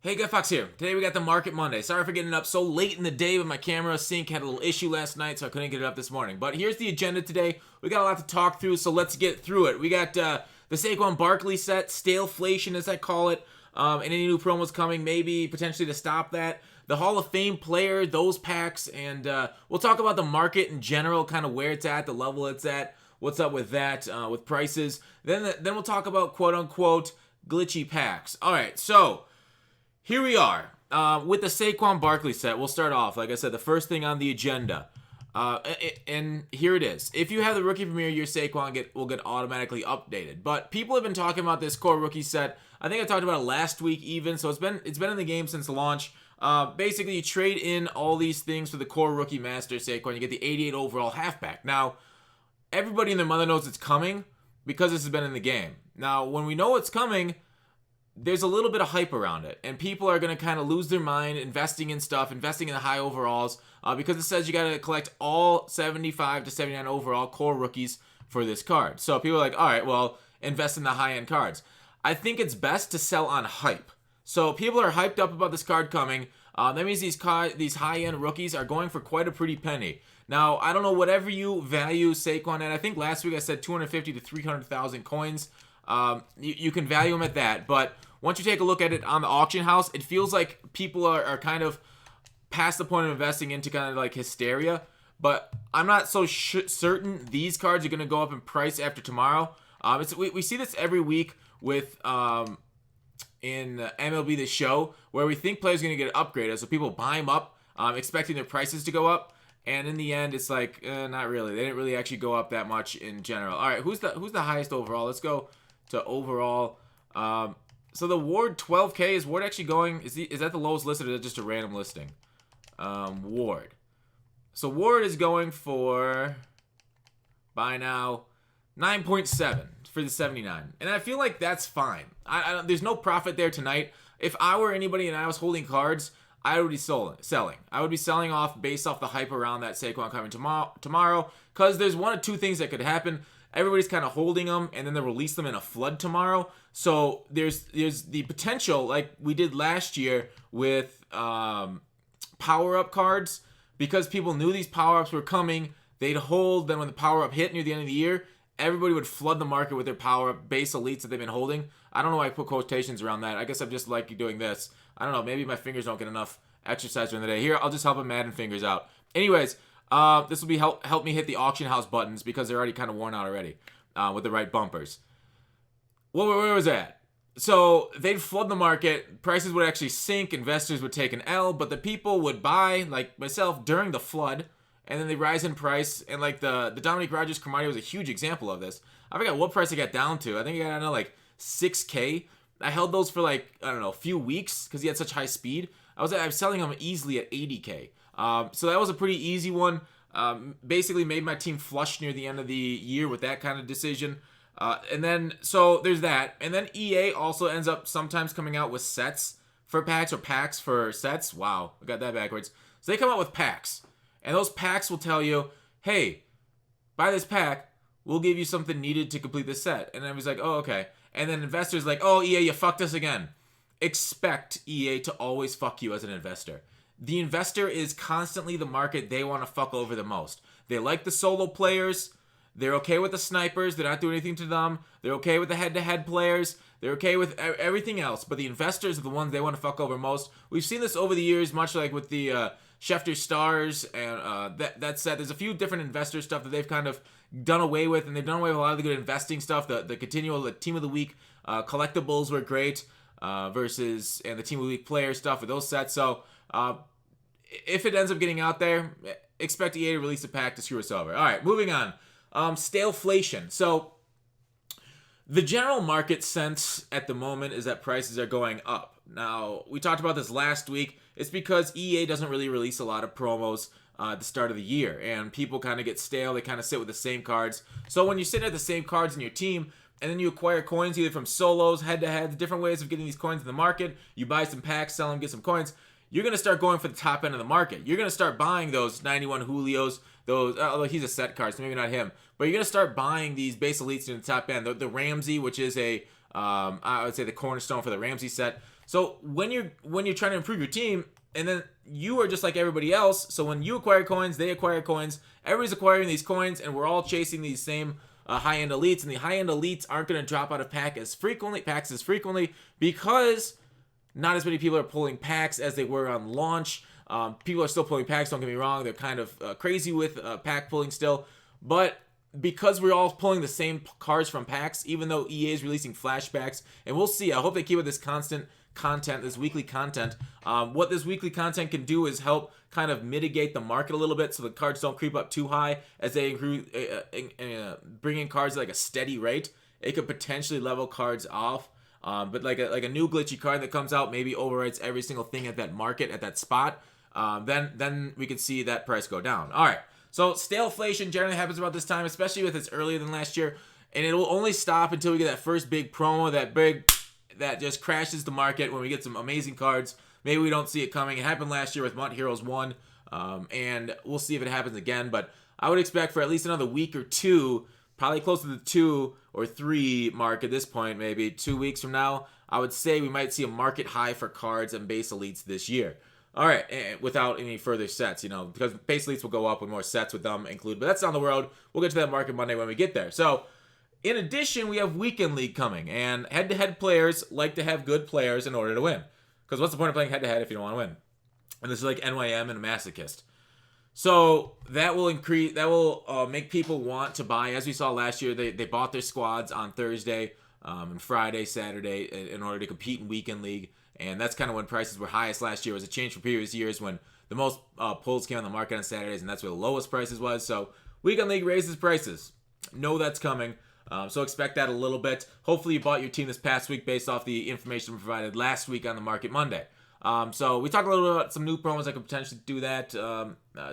Hey, Guy Fox here. Today we got the Market Monday. Sorry for getting up so late in the day, but my camera sync had a little issue last night, so I couldn't get it up this morning. But here's the agenda today. We got a lot to talk through, so let's get through it. We got the Saquon Barkley set, Staleflation as I call it, and any new promos coming, maybe potentially to stop that. The Hall of Fame player, those packs, and we'll talk about the market in general, kind of where it's at, the level it's at, what's up with that, with prices. Then we'll talk about quote-unquote glitchy packs. All right, so here we are with the Saquon Barkley set. We'll start off, like I said, the first thing on the agenda. And here it is. If you have the Rookie Premier, your Saquon will get automatically updated. But people have been talking about this core rookie set. I think I talked about it last week even, so it's been in the game since launch. Basically, you trade in all these things for the core rookie master Saquon. You get the 88 overall halfback. Now, everybody in their mother knows it's coming because this has been in the game. Now, when we know it's coming, there's a little bit of hype around it, and people are going to kind of lose their mind investing in the high overalls, because it says you got to collect all 75 to 79 overall core rookies for this card. So people are like, all right, well, invest in the high-end cards. I think it's best to sell on hype. So people are hyped up about this card coming. That means these high-end rookies are going for quite a pretty penny. Now, I don't know, whatever you value Saquon at, I think last week I said 250 to 300,000 coins. You can value them at that, but once you take a look at it on the auction house, it feels like people are kind of past the point of investing into kind of like hysteria. But I'm not so certain these cards are going to go up in price after tomorrow. We see this every week with in MLB The Show, where we think players are going to get upgraded, so people buy them up, expecting their prices to go up. And in the end, it's like, not really. They didn't really actually go up that much in general. All right, who's the highest overall? Let's go to overall. So the Ward 12K, is Ward actually going, is that the lowest listed, or is that just a random listing? Ward. So Ward is going for, by now, 9.7 for the 79. And I feel like that's fine. There's no profit there tonight. If I were anybody and I was holding cards, I would be selling. I would be selling off based off the hype around that Saquon coming tomorrow, because there's one of two things that could happen. Everybody's kind of holding them, and then they'll release them in a flood tomorrow. So there's the potential, like we did last year with power-up cards, because people knew these power-ups were coming, they'd hold. Then when the power-up hit near the end of the year, everybody would flood the market with their power-up base elites that they've been holding. I don't know why I put quotations around that. I guess I'm just like doing this. I don't know. Maybe my fingers don't get enough exercise during the day. Here, I'll just help a Madden fingers out. Anyways, this will be help me hit the auction house buttons, because they're already kind of worn out already with the right bumpers. Where was that? So they'd flood the market. Prices would actually sink. Investors would take an L, but the people would buy, like myself, during the flood, and then they rise in price. And like the Dominique Rodgers Cromartie was a huge example of this. I forgot what price it got down to. I think it got down to like 6K. I held those for like, I don't know, a few weeks because he had such high speed. I was selling them easily at 80K. So that was a pretty easy one. Basically made my team flush near the end of the year with that kind of decision. And then, so there's that. And then EA also ends up sometimes coming out with sets for packs, or packs for sets. Wow, I got that backwards. So they come out with packs. And those packs will tell you, hey, buy this pack, we'll give you something needed to complete this set. And I was like, oh, okay. And then investors like, oh, EA, you fucked us again. Expect EA to always fuck you as an investor. The investor is constantly the market they want to fuck over the most. They like the solo players. They're okay with the snipers. They're not doing anything to them. They're okay with the head-to-head players. They're okay with everything else. But the investors are the ones they want to fuck over most. We've seen this over the years, much like with the Schefter Stars and that set. There's a few different investor stuff that they've kind of done away with, and they've done away with a lot of the good investing stuff. The continual Team of the Week collectibles were great, and the Team of the Week player stuff with those sets. So if it ends up getting out there, expect EA to release a pack to screw us over. All right, moving on. Staleflation. So the general market sense at the moment is that prices are going up. Now, we talked about this last week. It's because EA doesn't really release a lot of promos at the start of the year, and people kind of get stale. They kind of sit with the same cards. So when you sit at the same cards in your team, and then you acquire coins either from solos, head-to-heads, different ways of getting these coins in the market, you buy some packs, sell them, get some coins, you're going to start going for the top end of the market. You're going to start buying those 91 Julios, those, although he's a set card, so maybe not him, but you're going to start buying these base elites in the top end. The Ramsey, which is a I would say the cornerstone for the Ramsey set. So when you're trying to improve your team, and then you are just like everybody else. So when you acquire coins, they acquire coins. Everybody's acquiring these coins, and we're all chasing these same high-end elites. And the high-end elites aren't going to drop out of packs as frequently because not as many people are pulling packs as they were on launch. People are still pulling packs. Don't get me wrong; they're kind of crazy with pack pulling still, but because we're all pulling the same cards from packs, even though EA is releasing flashbacks, and we'll see. I hope they keep with this constant content, this weekly content. What this weekly content can do is help kind of mitigate the market a little bit so the cards don't creep up too high as they bring in cards at like a steady rate. It could potentially level cards off. But like a new glitchy card that comes out maybe overwrites every single thing at that market, at that spot. Then we could see that price go down. All right. So Staleflation generally happens about this time, especially with it's earlier than last year, and it will only stop until we get that first big promo, that just crashes the market when we get some amazing cards. Maybe we don't see it coming. It happened last year with Mutt Heroes 1, and we'll see if it happens again. But I would expect for at least another week or two, probably close to the 2 or 3 mark at this point, maybe 2 weeks from now, I would say we might see a market high for cards and base elites this year. All right, without any further sets, because base elites will go up with more sets with them included. But that's down the road. We'll get to that market Monday when we get there. So, in addition, we have Weekend League coming. And head-to-head players like to have good players in order to win. Because what's the point of playing head-to-head if you don't want to win? And this is like NYM and a Masochist. So, that will make people want to buy. As we saw last year, they bought their squads on Thursday and Friday, Saturday in order to compete in Weekend League. And that's kind of when prices were highest last year. It was a change from previous years when the most pulls came on the market on Saturdays, and that's where the lowest prices was. So Weekend League raises prices. Know that's coming. So expect that a little bit. Hopefully you bought your team this past week based off the information provided last week on the Market Monday. So we talked a little bit about some new promos that could potentially do that.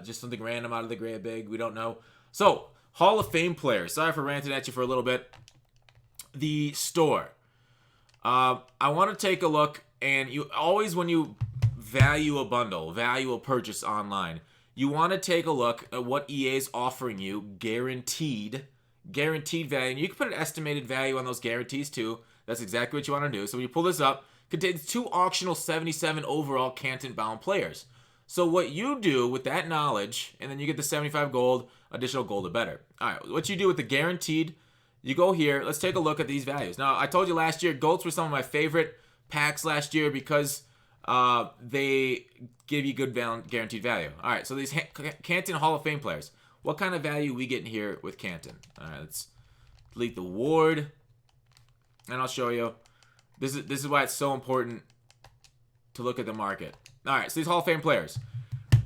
Just something random out of the gray big. We don't know. So Hall of Fame players. Sorry for ranting at you for a little bit. The store. I want to take a look. And you always, when you value a bundle, value a purchase online, you want to take a look at what EA is offering you, guaranteed value. And you can put an estimated value on those guarantees too. That's exactly what you want to do. So when you pull this up, it contains 2 auctional 77 overall Canton-bound players. So what you do with that knowledge, and then you get the 75 gold, additional gold or better. All right, what you do with the guaranteed, you go here. Let's take a look at these values. Now, I told you last year, GOATs were some of my favorite packs last year because they give you good guaranteed value. All right, so these Canton Hall of Fame players. What kind of value we getting here with Canton? All right, let's delete the ward, and I'll show you. This is why it's so important to look at the market. All right, so these Hall of Fame players,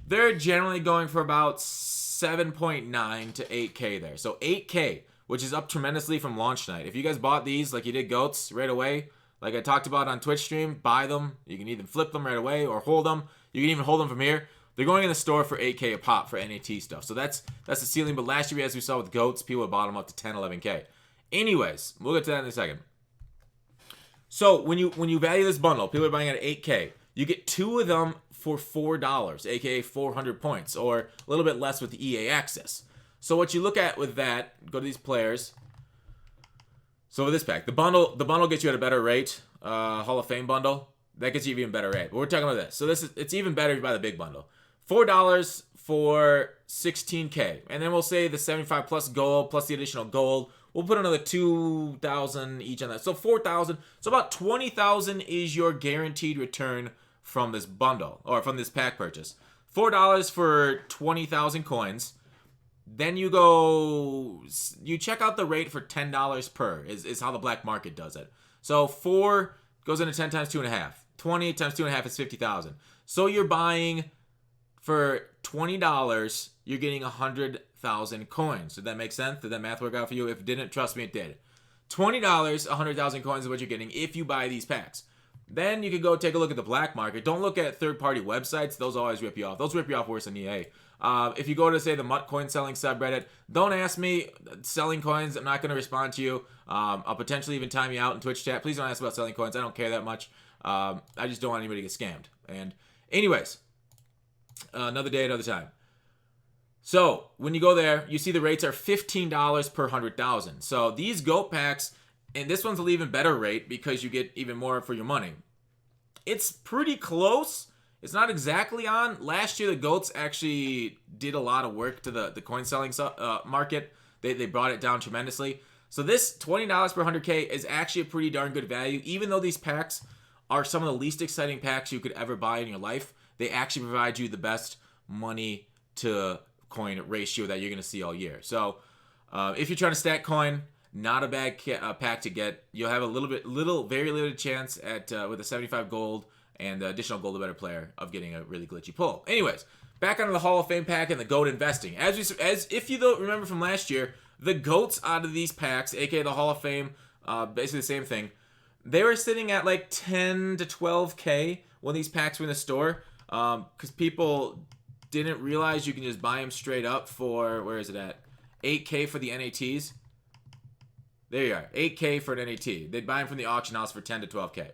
they're generally going for about 7.9 to 8K there. So 8K, which is up tremendously from launch night. If you guys bought these like you did GOATs right away, like I talked about on Twitch stream, buy them. You can either flip them right away or hold them. You can even hold them from here. They're going in the store for 8K a pop for NAT stuff. So that's the ceiling. But last year, as we saw with GOATs, people had bought them up to 10, 11K. Anyways, we'll get to that in a second. So when you value this bundle, people are buying it at 8K. You get 2 of them for $4, aka 400 points, or a little bit less with the EA access. So what you look at with that, go to these players. So with this pack, the bundle gets you at a better rate. Hall of Fame bundle, that gets you even better rate. But we're talking about this. So it's even better if you buy the big bundle. $4 for 16K. And then we'll say the 75 plus gold plus the additional gold. We'll put another 2,000 each on that. So 4,000. So about 20,000 is your guaranteed return from this bundle or from this pack purchase. $4 for 20,000 coins. Then you check out the rate for $10 per is how the black market does it. So 4 goes into 10 times 2.5. 20 times 2.5 is 50,000. So you're buying for $20, you're getting 100,000 coins. Did that make sense? Did that math work out for you? If it didn't, trust me, it did. $20, 100,000 coins is what you're getting if you buy these packs. Then you can go take a look at the black market. Don't look at third-party websites. Those always rip you off. Those rip you off worse than EA. If you go to, say, the Mutt coin selling subreddit, don't ask me selling coins. I'm not going to respond to you. I'll potentially even time you out in Twitch chat. Please don't ask about selling coins. I don't care that much. I just don't want anybody to get scammed. And anyways, another day, another time. So when you go there, you see the rates are $15 per 100,000. So these GOAT packs, And this one's an even better rate because you get even more for your money. It's pretty close. It's not exactly on. Last year, the GOATs actually did a lot of work to the coin selling market. They brought it down tremendously. So this $20 per 100K is actually a pretty darn good value. Even though these packs are some of the least exciting packs you could ever buy in your life, they actually provide you the best money to coin ratio that you're going to see all year. So if you're trying to stack coin, not a bad pack to get. You'll have very limited chance at with a 75 gold and the additional gold, a better player, of getting a really glitchy pull. Anyways, back onto the Hall of Fame pack and the GOAT investing. As if you don't remember from last year, the GOATs out of these packs, aka the Hall of Fame, basically the same thing, they were sitting at like 10 to 12K when these packs were in the store, because people didn't realize you can just buy them straight up for, where is it at? 8K for the NATs. There you are, 8K for an NAT. They'd buy them from the auction house for 10 to 12K.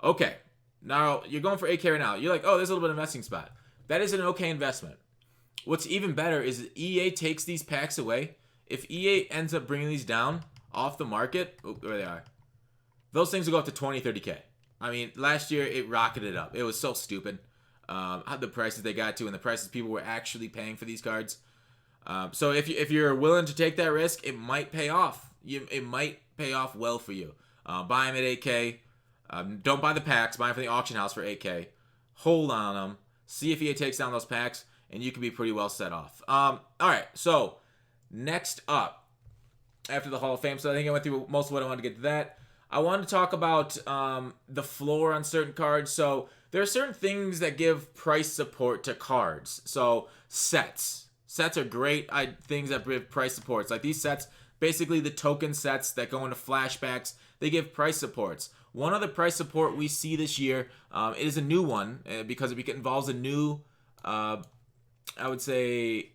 Okay, now you're going for 8K right now. You're like, oh, there's a little bit of investing spot. That is an okay investment. What's even better is EA takes these packs away. If EA ends up bringing these down off the market, there they are. Those things will go up to 20, 30K. I mean, last year it rocketed up. It was so stupid. The prices they got to and the prices people were actually paying for these cards. So if you're willing to take that risk, it might pay off. It might pay off well for you. Buy them at 8K. Don't buy the packs. Buy them from the auction house for 8K. Hold on them. See if EA takes down those packs, and you can be pretty well set off. All right, so next up, after the Hall of Fame, so I think I went through most of what I wanted to get to that. I wanted to talk about the floor on certain cards. So there are certain things that give price support to cards. So sets are great things that give price supports. Like these sets, basically the token sets that go into flashbacks, they give price supports. One other price support we see this year, it is a new one because it involves a new, I would say,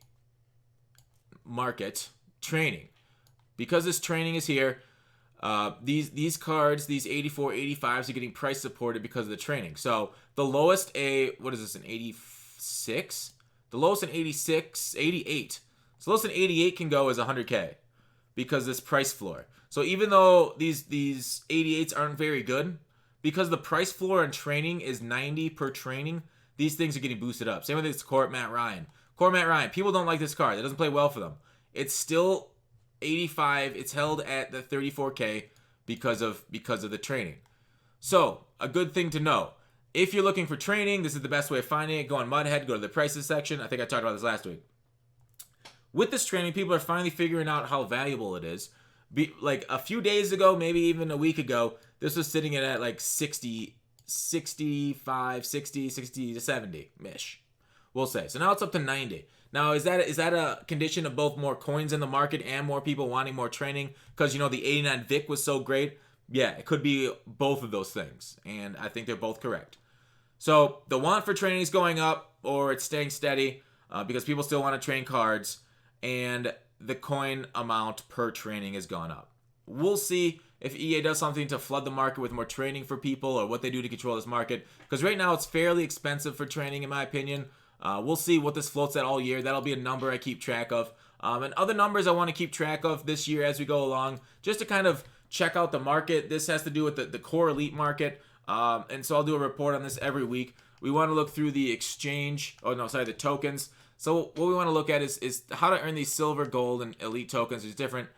market training. Because this training is here, these cards, these 84, 85s are getting price supported because of the training. So the lowest what is this, an 86? The lowest in 86, 88. So lowest in 88 can go as 100K because this price floor. So even though these 88s aren't very good, because the price floor on training is 90 per training, these things are getting boosted up. Same with this Court Matt Ryan. People don't like this card. It doesn't play well for them. It's still 85. It's held at the 34K because of the training. So a good thing to know. If you're looking for training, this is the best way of finding it. Go on Mudhead, go to the prices section. I think I talked about this last week. With this training, people are finally figuring out how valuable it is. Like a few days ago, maybe even a week ago, this was sitting at like 60, 65, 60 to 70-ish, we'll say. So now it's up to 90. Now, is that a condition of both more coins in the market and more people wanting more training? Because, the 89 Vic was so great. Yeah, it could be both of those things, and I think they're both correct. So the want for training is going up, or it's staying steady because people still want to train cards, and the coin amount per training has gone up. We'll see if EA does something to flood the market with more training for people, or what they do to control this market, because right now it's fairly expensive for training, in my opinion. We'll see what this floats at all year. That'll be a number I keep track of. And other numbers I want to keep track of this year as we go along, just to kind of check out the market. This has to do with the core elite market. And so I'll do a report on this every week. We want to look through the the tokens. So what we want to look at is how to earn these silver, gold, and elite tokens. There's different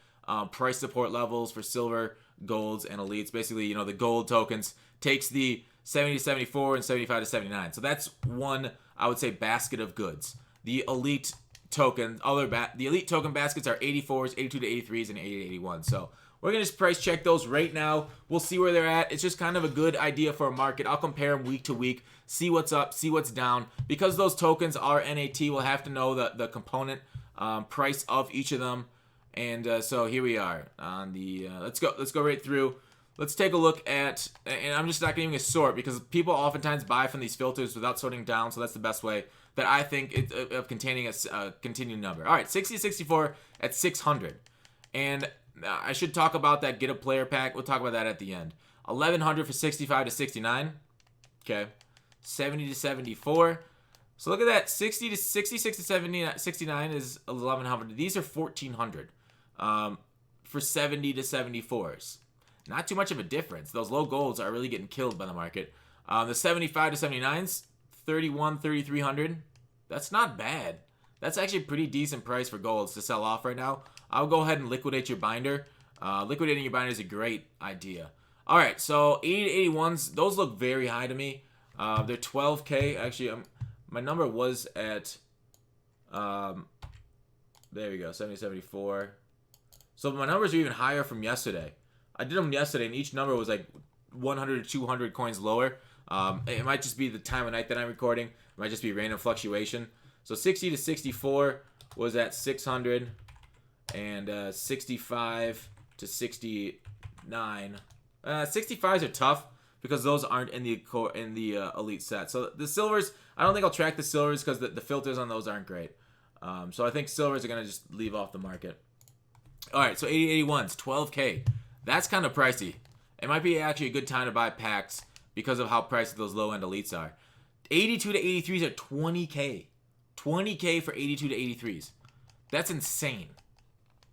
price support levels for silver, golds, and elites. Basically, the gold tokens takes the 70 to 74 and 75 to 79. So that's one, I would say, basket of goods. The elite token, the elite token baskets are 84s, 82 to 83s, and 80 to 81. So we're going to just price check those right now. We'll see where they're at. It's just kind of a good idea for a market. I'll compare them week to week, see what's up, see what's down. Because those tokens are NAT, we'll have to know the component price of each of them. And so here we are on the, let's go right through. Let's take a look at, and I'm just not going to sort because people oftentimes buy from these filters without sorting down, so that's the best way that I think of containing a continued number. All right, 60-64 at 600. And I should talk about that get a player pack. We'll talk about that at the end. 1100 for 65 to 69. Okay. 70 to 74. So look at that. 66 to 69 is 1100. These are 1400 for 70 to 74s. not too much of a difference. Those low golds are really getting killed by the market. The 75 to 79s, 31, 3,300. That's not bad. That's actually a pretty decent price for golds to sell off right now. I'll go ahead and liquidate your binder. Liquidating your binder is a great idea. All right, so 80 to 81s, those look very high to me. They're 12K. Actually, my number was at, there we go, 70, 74. So my numbers are even higher from yesterday. I did them yesterday, and each number was like 100 to 200 coins lower. It might just be the time of night that I'm recording. It might just be random fluctuation. So 60 to 64 was at 600, and 65 to 69. 65s are tough because those aren't in the elite set. So the silvers, I don't think I'll track the silvers because the filters on those aren't great. So I think silvers are gonna just leave off the market. All right, so 80 81s, 12K. That's kind of pricey. It might be actually a good time to buy packs because of how pricey those low-end elites are. 82 to 83s are 20K. 20K for 82 to 83s. That's insane.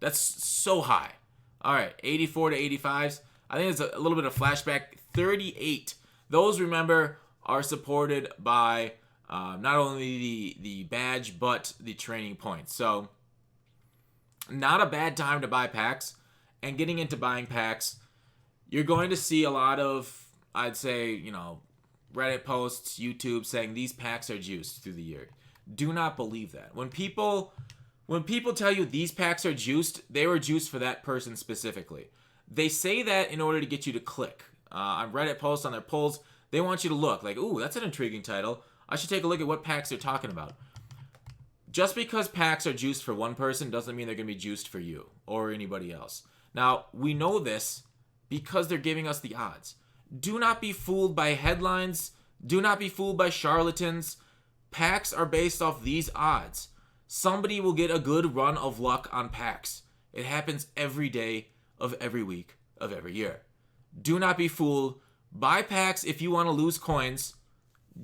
That's so high. All right, 84 to 85s. I think it's a little bit of flashback. 38. Those, remember, are supported by not only the badge, but the training points. So, not a bad time to buy packs. And getting into buying packs, you're going to see a lot of, I'd say, Reddit posts, YouTube saying these packs are juiced through the year. Do not believe that. When people tell you these packs are juiced, they were juiced for that person specifically. They say that in order to get you to click. On Reddit posts, on their polls, they want you to look like, ooh, that's an intriguing title. I should take a look at what packs they're talking about. Just because packs are juiced for one person doesn't mean they're going to be juiced for you or anybody else. Now, we know this because they're giving us the odds. Do not be fooled by headlines. Do not be fooled by charlatans. Packs are based off these odds. Somebody will get a good run of luck on packs. It happens every day of every week of every year. Do not be fooled. Buy packs if you want to lose coins.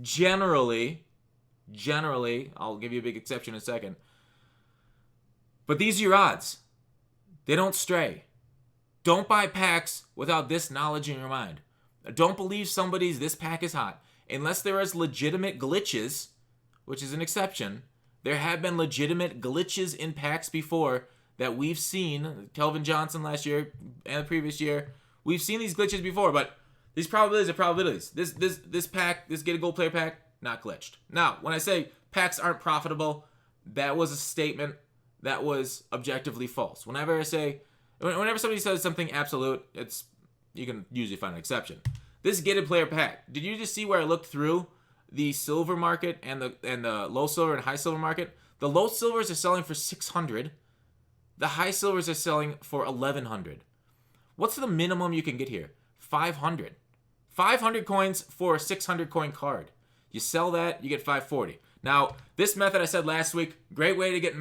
Generally, I'll give you a big exception in a second. But these are your odds. They don't stray. Don't buy packs without this knowledge in your mind. Don't believe somebody's this pack is hot. Unless there is legitimate glitches, which is an exception. There have been legitimate glitches in packs before that we've seen. Kelvin Johnson last year and the previous year. We've seen these glitches before, but these probabilities are probabilities. This pack, this get a gold player pack, not glitched. Now, when I say packs aren't profitable, that was a statement that was objectively false. Whenever somebody says something absolute, you can usually find an exception. This gated player pack. Did you just see where I looked through the silver market and the low silver and high silver market? The low silvers are selling for 600. The high silvers are selling for 1,100. What's the minimum you can get here? 500. 500 coins for a 600 coin card. You sell that, you get 540. Now, this method I said last week, great way to get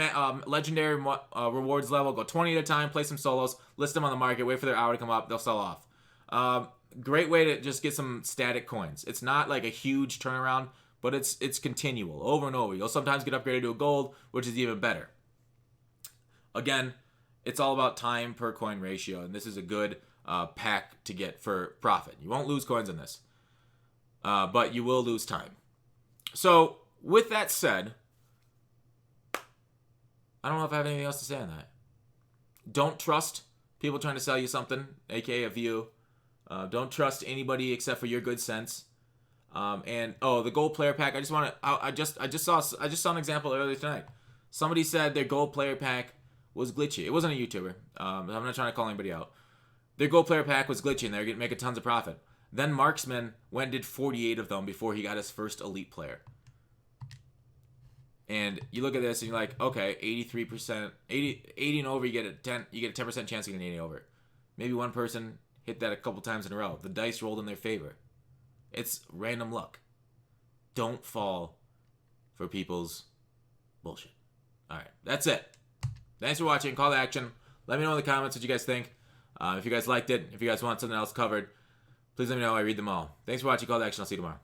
legendary rewards level. Go 20 at a time, play some solos, list them on the market, wait for their hour to come up, they'll sell off. Great way to just get some static coins. It's not like a huge turnaround, but it's continual, over and over. You'll sometimes get upgraded to a gold, which is even better. Again, it's all about time per coin ratio, and this is a good pack to get for profit. You won't lose coins in this, but you will lose time. So, with that said, I don't know if I have anything else to say on that. Don't trust people trying to sell you something, aka a view. Don't trust anybody except for your good sense. The gold player pack. I just saw an example earlier tonight. Somebody said their gold player pack was glitchy. It wasn't a YouTuber. I'm not trying to call anybody out. Their gold player pack was glitchy and they were making tons of profit. Then Marksman went and did 48 of them before he got his first elite player. And you look at this and you're like, okay, 83%, 80 and over, you get a 10% chance of getting 80 over. Maybe one person hit that a couple times in a row. The dice rolled in their favor. It's random luck. Don't fall for people's bullshit. All right, that's it. Thanks for watching. Call to action. Let me know in the comments what you guys think. If you guys liked it, if you guys want something else covered, please let me know. I read them all. Thanks for watching. Call to action. I'll see you tomorrow.